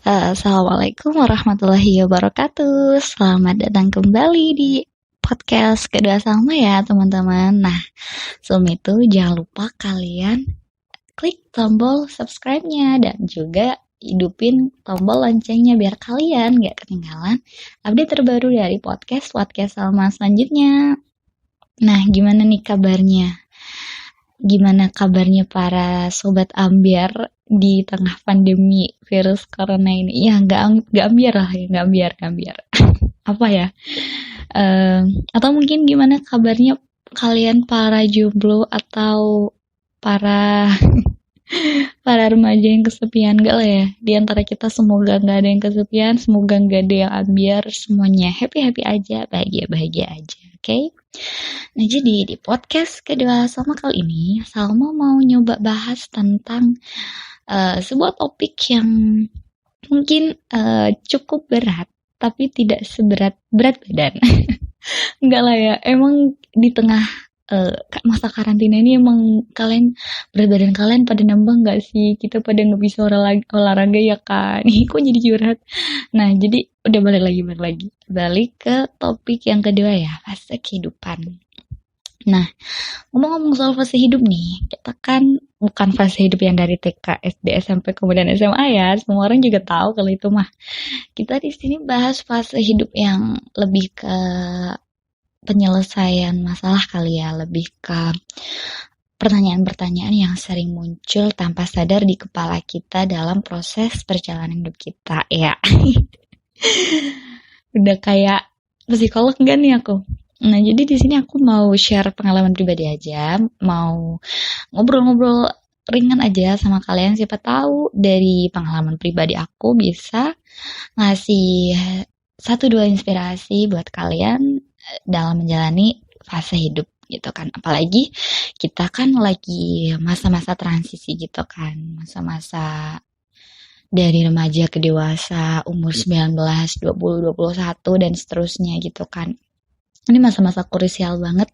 Assalamualaikum warahmatullahi wabarakatuh. Selamat datang kembali di podcast kedua Salma ya teman-teman. Nah, sebelum itu jangan lupa kalian klik tombol subscribe-nya dan juga hidupin tombol loncengnya biar kalian gak ketinggalan update terbaru dari podcast Salma selanjutnya. Nah, gimana nih kabarnya? Gimana kabarnya para sobat ambiar di tengah pandemi virus corona ini? Ya nggak ambiar lah ya, nggak ambiar. Apa ya? Atau mungkin gimana kabarnya kalian para jomblo atau para para remaja yang kesepian? Gak lah ya, di antara kita semoga nggak ada yang kesepian, semoga nggak ada yang ambiar, semuanya happy aja, bahagia aja, oke? Nah, jadi di podcast kedua Salma kali ini, Salma mau nyoba bahas tentang sebuah topik yang mungkin cukup berat, tapi tidak seberat berat badan. Enggak lah ya, emang di tengah masa karantina ini emang berat badan kalian pada nambah nggak sih? Kita pada nggak bisa olahraga ya kan? Nih kok jadi curhat. Nah, jadi udah balik ke topik yang kedua ya, fase kehidupan. Nah, ngomong-ngomong soal fase hidup nih, kita kan bukan fase hidup yang dari TK, SD, SMP, kemudian SMA ya. Semua orang juga tahu kalau itu mah. Kita di sini bahas fase hidup yang lebih ke penyelesaian masalah kali ya, lebih ke pertanyaan-pertanyaan yang sering muncul tanpa sadar di kepala kita dalam proses perjalanan hidup kita ya. Udah kayak psikolog enggak nih aku? Nah, jadi di sini aku mau share pengalaman pribadi aja, mau ngobrol-ngobrol ringan aja sama kalian. Siapa tahu dari pengalaman pribadi aku bisa ngasih 1-2 inspirasi buat kalian dalam menjalani fase hidup gitu kan. Apalagi kita kan lagi masa-masa transisi gitu kan, masa-masa dari remaja ke dewasa, umur 19, 20, 21 dan seterusnya gitu kan. Ini masa-masa krusial banget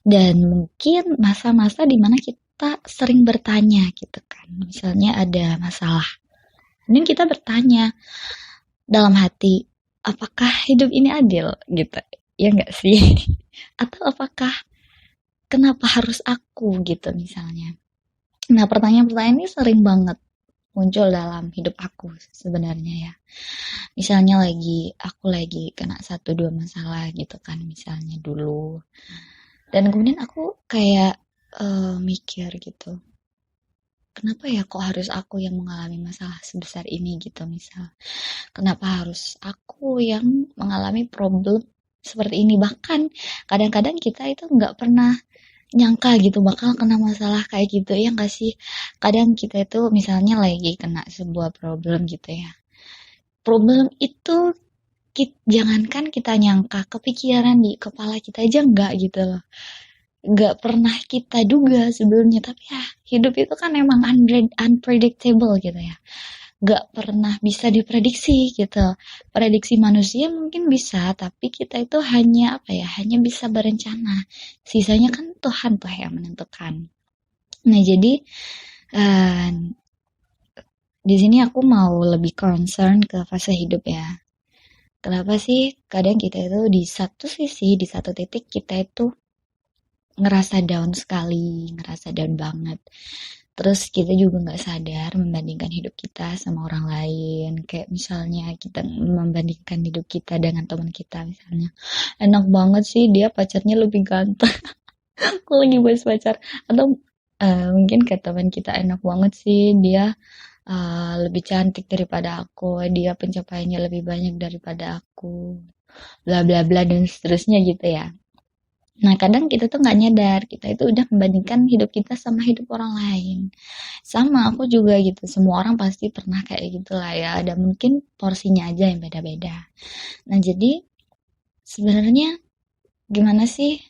dan mungkin masa-masa dimana kita sering bertanya gitu kan. Misalnya ada masalah, dan kita bertanya dalam hati, apakah hidup ini adil gitu? Ya enggak sih? Atau apakah kenapa harus aku gitu misalnya? Nah, pertanyaan-pertanyaan ini sering banget muncul dalam hidup aku sebenarnya ya. Misalnya aku lagi kena 1-2 masalah gitu kan misalnya dulu. Dan kemudian aku kayak mikir gitu. Kenapa ya kok harus aku yang mengalami masalah sebesar ini gitu misal. Kenapa harus aku yang mengalami problem seperti ini. Bahkan kadang-kadang kita itu nggak pernah nyangka gitu bakal kena masalah kayak gitu ya nggak sih. Kadang kita itu misalnya lagi kena sebuah problem gitu ya. Problem itu jangankan kita nyangka, kepikiran di kepala kita aja enggak gitu loh. Enggak pernah kita duga sebelumnya, tapi ya hidup itu kan emang unpredictable gitu ya. Enggak pernah bisa diprediksi gitu. Prediksi manusia mungkin bisa, tapi kita itu hanya hanya bisa berencana. Sisanya kan Tuhan tuh yang menentukan. Nah, jadi di sini aku mau lebih concern ke fase hidup ya. Kenapa sih kadang kita itu di satu sisi, di satu titik kita itu ngerasa down sekali, ngerasa down banget. Terus kita juga nggak sadar membandingkan hidup kita sama orang lain. Kayak misalnya kita membandingkan hidup kita dengan teman kita misalnya. Enak banget sih dia pacarnya lebih ganteng. Aku lagi bahas pacar. Atau mungkin kayak teman kita enak banget sih dia lebih cantik daripada aku, dia pencapaiannya lebih banyak daripada aku, bla bla bla dan seterusnya gitu ya. Nah, kadang kita tuh nggak nyadar kita itu udah membandingkan hidup kita sama hidup orang lain. Sama aku juga gitu, semua orang pasti pernah kayak gitulah ya, ada mungkin porsinya aja yang beda-beda. Nah, jadi sebenarnya gimana sih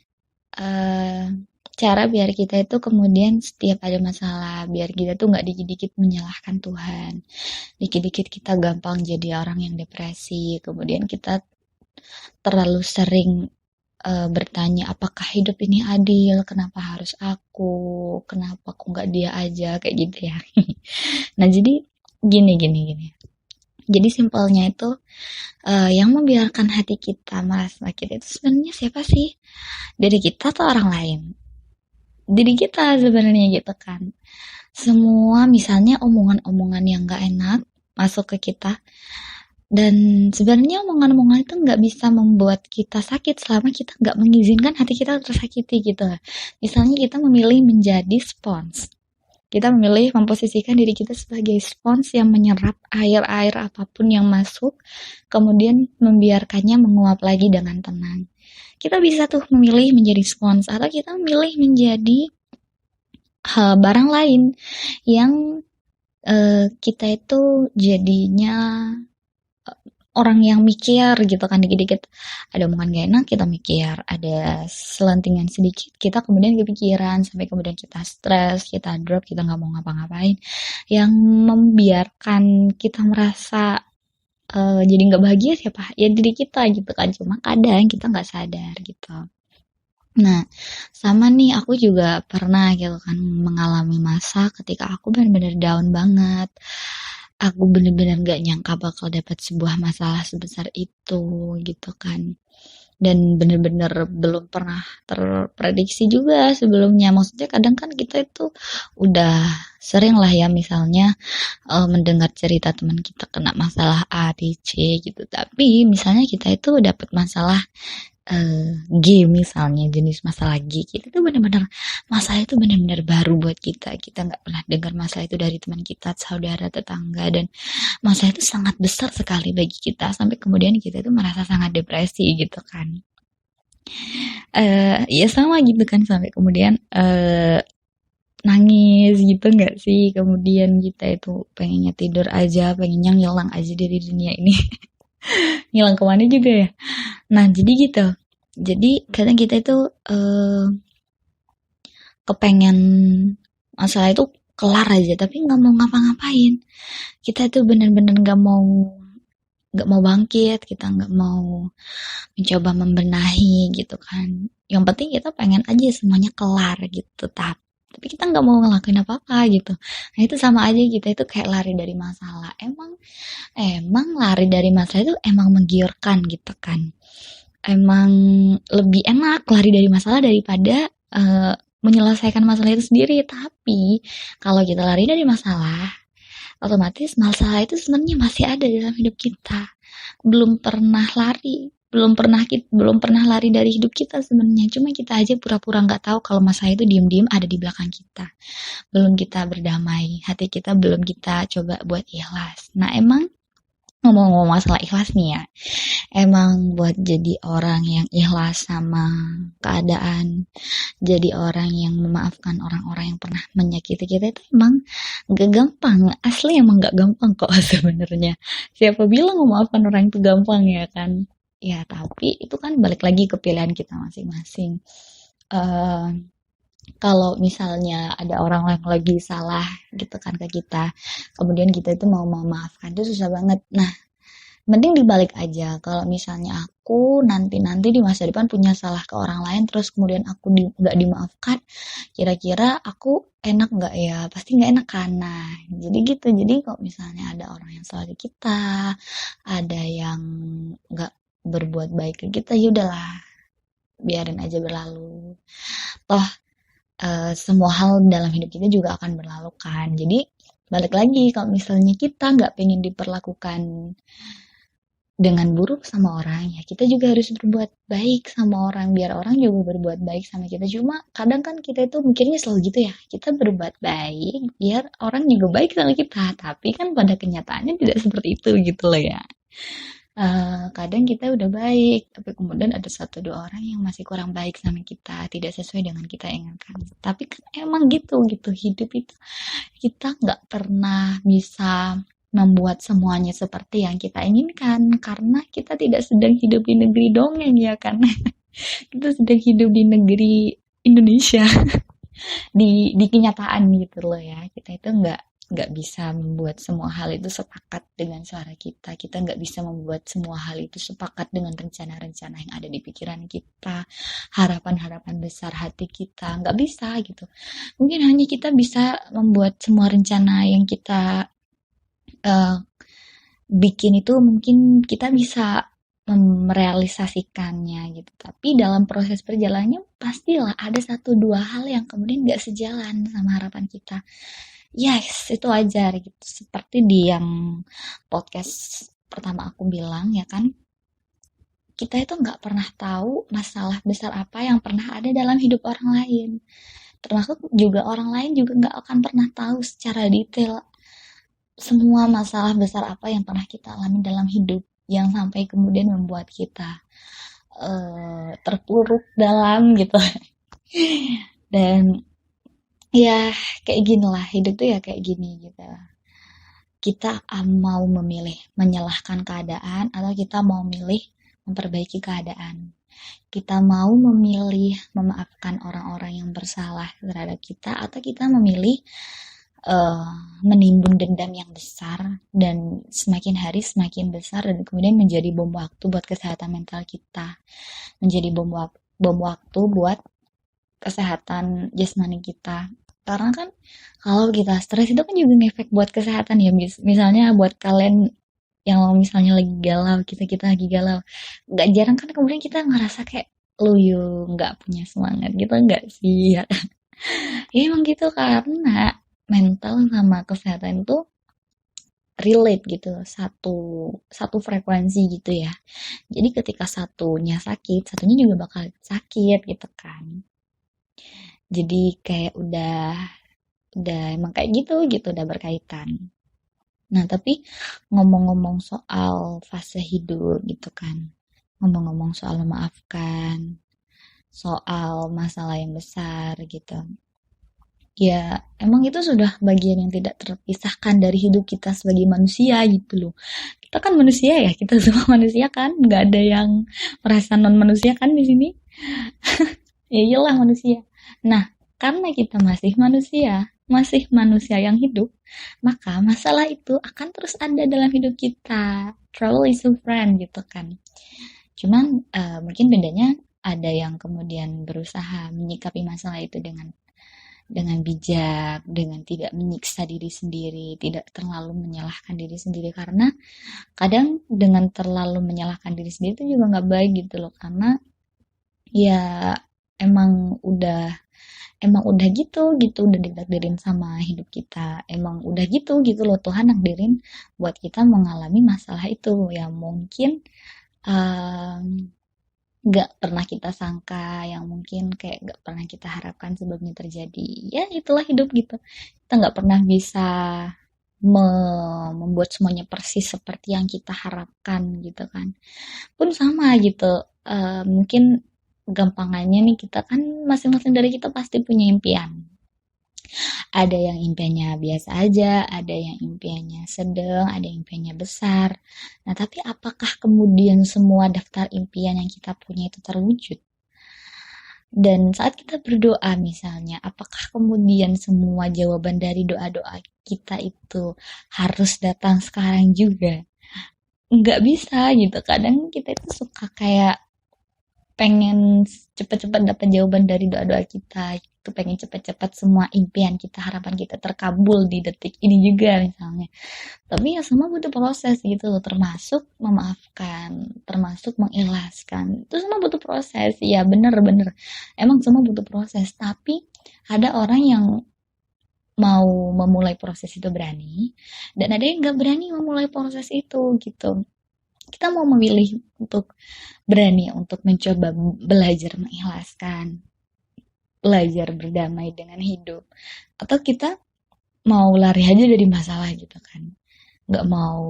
cara biar kita itu kemudian setiap ada masalah, biar kita tuh nggak dikit-dikit menyalahkan Tuhan, dikit-dikit kita gampang jadi orang yang depresi, kemudian kita terlalu sering bertanya apakah hidup ini adil, kenapa harus aku, kenapa kok nggak dia aja, kayak gitu ya. Nah, jadi gini. Jadi simpelnya itu yang membiarkan hati kita merasa sakit itu sebenarnya siapa sih? Diri kita atau orang lain? Diri kita sebenarnya gitu kan. Semua misalnya omongan-omongan yang gak enak masuk ke kita, dan sebenarnya omongan-omongan itu nggak bisa membuat kita sakit selama kita nggak mengizinkan hati kita tersakiti gitu. Misalnya kita memilih menjadi spons. Kita memilih memposisikan diri kita sebagai spons yang menyerap air-air apapun yang masuk, kemudian membiarkannya menguap lagi dengan tenang. Kita bisa tuh memilih menjadi spons, atau kita memilih menjadi barang lain yang kita itu jadinya orang yang mikir gitu kan, dikit-dikit ada omongan gak enak kita mikir, ada selentingan sedikit kita kemudian kepikiran, sampai kemudian kita stres, kita drop, kita nggak mau ngapa-ngapain, yang membiarkan kita merasa jadi nggak bahagia siapa? Ya diri kita gitu kan, cuma kadang kita nggak sadar gitu. Nah, sama nih aku juga pernah gitu kan mengalami masa ketika aku benar-benar down banget. Aku bener-bener gak nyangka bakal dapat sebuah masalah sebesar itu gitu kan. Dan bener-bener belum pernah terprediksi juga sebelumnya. Maksudnya kadang kan kita itu udah sering lah ya misalnya mendengar cerita teman kita kena masalah A, B, C gitu. Tapi misalnya kita itu dapat masalah G, misalnya jenis masalah G, kita tuh benar-benar masalah itu benar-benar baru buat kita nggak pernah dengar masalah itu dari teman kita, saudara, tetangga, dan masalah itu sangat besar sekali bagi kita sampai kemudian kita itu merasa sangat depresi gitu kan. Ya sama gitu kan, sampai kemudian nangis gitu nggak sih, kemudian kita itu pengennya tidur aja, pengennya ngilang aja dari dunia ini. Ngilang kemana juga ya. Nah jadi gitu, jadi kadang kita itu kepengen masalah itu kelar aja tapi nggak mau ngapa-ngapain. Kita itu bener-bener nggak mau bangkit, kita nggak mau mencoba membenahi gitu kan. Yang penting kita pengen aja semuanya kelar gitu, tapi kita nggak mau ngelakuin apa-apa gitu. Nah itu sama aja, kita itu kayak lari dari masalah. Emang lari dari masalah itu emang menggiurkan gitu kan. Emang lebih enak lari dari masalah daripada menyelesaikan masalah itu sendiri. Tapi kalau kita lari dari masalah, otomatis masalah itu sebenarnya masih ada dalam hidup kita. Belum pernah lari dari hidup kita sebenarnya. Cuma kita aja pura-pura nggak tahu kalau masalah itu diem-diem ada di belakang kita. Belum kita berdamai, hati kita belum kita coba buat ikhlas. Nah emang ngomong-ngomong masalah ikhlas nih ya, emang buat jadi orang yang ikhlas sama keadaan, jadi orang yang memaafkan orang-orang yang pernah menyakiti kita itu emang gak gampang. Asli emang gak gampang kok sebenarnya. Siapa bilang memaafkan orang itu gampang ya kan? Ya tapi itu kan balik lagi ke pilihan kita masing-masing. Kalau misalnya ada orang yang lagi salah gitu kan ke kita, kemudian kita itu mau memaafkan itu susah banget. Nah mending dibalik aja. Kalau misalnya aku nanti di masa depan punya salah ke orang lain, terus kemudian aku nggak dimaafkan, kira-kira aku enak nggak ya? Pasti nggak enak kan. Nah jadi gitu. Jadi kalau misalnya ada orang yang salah ke kita, ada yang nggak berbuat baik ke kita, ya udahlah, biarin aja berlalu. Toh semua hal dalam hidup kita juga akan berlalu kan. Jadi balik lagi, kalau misalnya kita nggak pengen diperlakukan dengan buruk sama orang, ya kita juga harus berbuat baik sama orang biar orang juga berbuat baik sama kita. Cuma kadang kan kita itu mikirnya selalu gitu ya, kita berbuat baik biar orang juga baik sama kita, tapi kan pada kenyataannya tidak seperti itu gitu loh ya. Kadang kita udah baik tapi kemudian ada 1-2 orang yang masih kurang baik sama kita, tidak sesuai dengan kita inginkan. Tapi kan emang gitu hidup itu, kita nggak pernah bisa membuat semuanya seperti yang kita inginkan karena kita tidak sedang hidup di negeri dongeng ya kan. Kita sedang hidup di negeri Indonesia. di kenyataan gitu loh ya, kita itu nggak bisa membuat semua hal itu sepakat dengan suara kita. Kita nggak bisa membuat semua hal itu sepakat dengan rencana-rencana yang ada di pikiran kita, harapan-harapan besar hati kita. Nggak bisa gitu. Mungkin hanya kita bisa membuat semua rencana yang kita bikin itu mungkin kita bisa merealisasikannya gitu. Tapi dalam proses perjalanannya pastilah ada satu dua hal yang kemudian gak sejalan sama harapan kita. Yes, itu wajar gitu. Seperti di yang podcast pertama aku bilang ya kan, kita itu nggak pernah tahu masalah besar apa yang pernah ada dalam hidup orang lain. Termasuk juga orang lain juga nggak akan pernah tahu secara detail semua masalah besar apa yang pernah kita alami dalam hidup yang sampai kemudian membuat kita terpuruk dalam gitu. Dan ya kayak gini lah hidup tuh ya kayak gini gitu. Kita mau memilih menyalahkan keadaan atau kita mau milih memperbaiki keadaan. Kita mau memilih memaafkan orang-orang yang bersalah terhadap kita atau kita memilih uh, menimbun dendam yang besar dan semakin hari semakin besar dan kemudian menjadi bom waktu buat kesehatan mental kita, menjadi bom waktu buat kesehatan jasmani kita. Karena kan kalau kita stres itu kan juga ngefek buat kesehatan ya. Misalnya buat kalian yang misalnya lagi galau, kita lagi galau. Gak jarang kan kemudian kita ngerasa kayak loyo, nggak punya semangat gitu nggak sih? Ya, ya emang gitu karena mental sama kesehatan itu relate gitu, satu satu frekuensi gitu ya. Jadi ketika satunya sakit, satunya juga bakal sakit gitu kan. Jadi kayak udah emang kayak gitu udah berkaitan. Nah, tapi ngomong-ngomong soal fase hidup gitu kan. Ngomong-ngomong soal memaafkan, soal masalah yang besar gitu. Ya, emang itu sudah bagian yang tidak terpisahkan dari hidup kita sebagai manusia gitu loh. Kita kan manusia ya, kita semua manusia kan, nggak ada yang merasa non manusia kan di sini. Ya iyalah manusia. Nah, karena kita masih manusia yang hidup, maka masalah itu akan terus ada dalam hidup kita. Trouble is a friend gitu kan. Cuman mungkin bedanya ada yang kemudian berusaha menyikapi masalah itu dengan bijak, dengan tidak menyiksa diri sendiri, tidak terlalu menyalahkan diri sendiri karena kadang dengan terlalu menyalahkan diri sendiri itu juga nggak baik gitu loh karena ya emang udah gitu udah ditakdirin sama hidup kita emang udah gitu loh Tuhan nakdirin buat kita mengalami masalah itu yang mungkin nggak pernah kita sangka yang mungkin kayak nggak pernah kita harapkan sebelumnya terjadi ya itulah hidup gitu kita nggak pernah bisa membuat semuanya persis seperti yang kita harapkan gitu kan pun sama gitu. Mungkin gampangannya nih kita kan masing-masing dari kita pasti punya impian. Ada yang impiannya biasa aja, ada yang impiannya sedang, ada yang impiannya besar. Nah, tapi apakah kemudian semua daftar impian yang kita punya itu terwujud? Dan saat kita berdoa misalnya, apakah kemudian semua jawaban dari doa-doa kita itu harus datang sekarang juga? Nggak bisa gitu. Kadang kita itu suka kayak pengen cepet-cepet dapat jawaban dari doa-doa kita itu pengen cepet-cepet semua impian kita harapan kita terkabul di detik ini juga misalnya tapi ya semua butuh proses gitu loh termasuk memaafkan termasuk mengikhlaskan itu semua butuh proses ya bener-bener emang semua butuh proses tapi ada orang yang mau memulai proses itu berani dan ada yang nggak berani memulai proses itu gitu kita mau memilih untuk berani untuk mencoba belajar mengikhlaskan, belajar berdamai dengan hidup, atau kita mau lari aja dari masalah gitu kan, nggak mau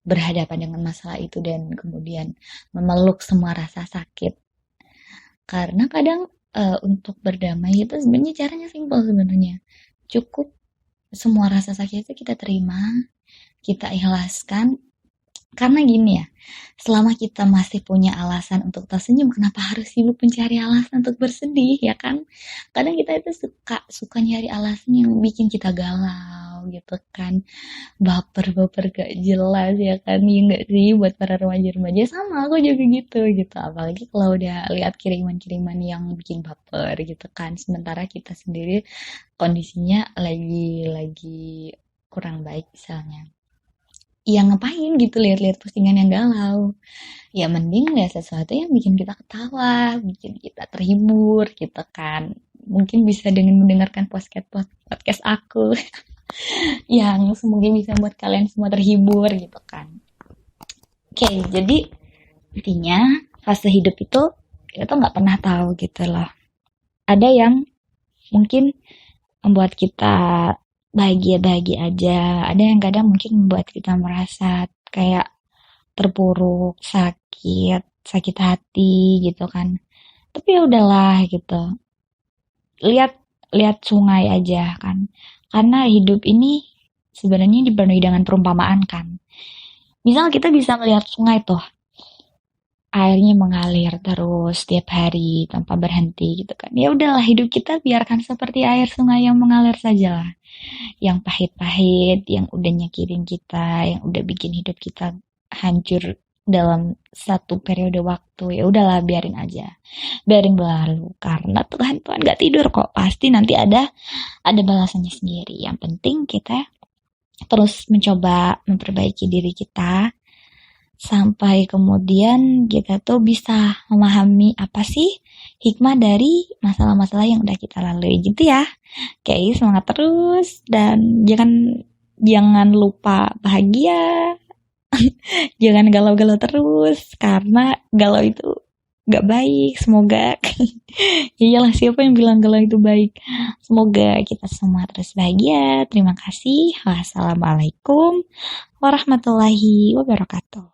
berhadapan dengan masalah itu dan kemudian memeluk semua rasa sakit. Karena kadang untuk berdamai itu sebenarnya caranya simpel sebenarnya, cukup semua rasa sakit itu kita terima, kita ikhlaskan. Karena gini ya, selama kita masih punya alasan untuk tersenyum, kenapa harus sibuk mencari alasan untuk bersedih, ya kan? Kadang kita itu suka nyari alasan yang bikin kita galau, gitu kan? Baper-baper gak jelas, ya kan? Ya nggak sih, buat para remaja-remaja sama, aku juga gitu. Apalagi kalau udah lihat kiriman-kiriman yang bikin baper, gitu kan? Sementara kita sendiri kondisinya lagi kurang baik misalnya. ya ngapain gitu lihat-lihat postingan yang galau. Ya mending lihat sesuatu yang bikin kita ketawa, bikin kita terhibur gitu kan. Mungkin bisa dengan mendengarkan podcast aku yang semoga bisa membuat kalian semua terhibur gitu kan. Oke, jadi intinya fase hidup itu kita nggak pernah tahu gitu loh. Ada yang mungkin membuat kita bahagia-bahagia aja, ada yang kadang mungkin membuat kita merasa kayak terpuruk, sakit hati gitu kan. Tapi ya udahlah gitu. Lihat lihat sungai aja kan. Karena hidup ini sebenarnya dipenuhi dengan perumpamaan kan. Misal kita bisa melihat sungai tuh, airnya mengalir terus setiap hari tanpa berhenti gitu kan. Ya udahlah hidup kita biarkan seperti air sungai yang mengalir saja lah. Yang pahit-pahit, yang udah nyakitin kita, yang udah bikin hidup kita hancur dalam satu periode waktu, ya udahlah biarin aja, biarin berlalu karena Tuhan nggak tidur kok, pasti nanti ada balasannya sendiri. Yang penting kita terus mencoba memperbaiki diri kita sampai kemudian kita tuh bisa memahami apa sih hikmah dari masalah-masalah yang udah kita lalui gitu ya. Oke, semangat terus dan jangan jangan lupa bahagia. Jangan galau-galau terus karena galau itu gak baik. Semoga iyalah, siapa yang bilang galau itu baik. Semoga kita semua terus bahagia. Terima kasih. Wassalamualaikum warahmatullahi wabarakatuh.